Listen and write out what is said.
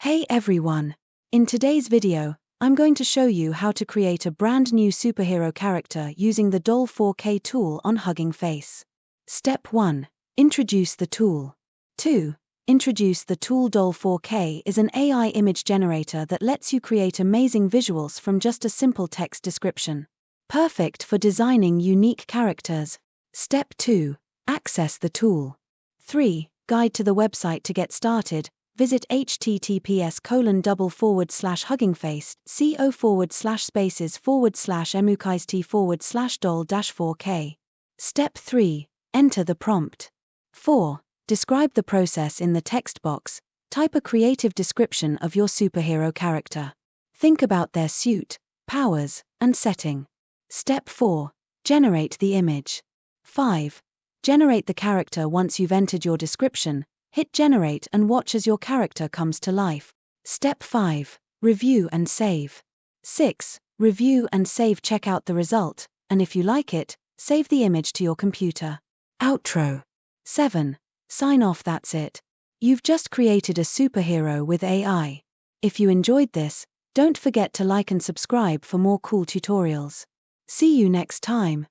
Hey everyone! In today's video, I'm going to show you how to create a brand new superhero character using the DALLE-4K tool on Hugging Face. Step 1. Introduce the tool. 2. Introduce the tool. DALLE-4K is an AI image generator that lets you create amazing visuals from just a simple text description. Perfect for designing unique characters. Step 2. Access the tool. 3. Guide to the website to get started. Visit https://huggingface.co/spaces/emukist/doll-4K. Step 3. Enter the prompt. 4. Describe the process in the text box. Type a creative description of your superhero character. Think about their suit, powers, and setting. Step 4. Generate the image. 5. Generate the character. Once you've entered your description, hit generate and watch as your character comes to life. Step 5. Review and save. 6. Review and save. Check out the result, and if you like it, save the image to your computer. Outro. 7. Sign off. That's it. You've just created a superhero with AI. If you enjoyed this, don't forget to like and subscribe for more cool tutorials. See you next time.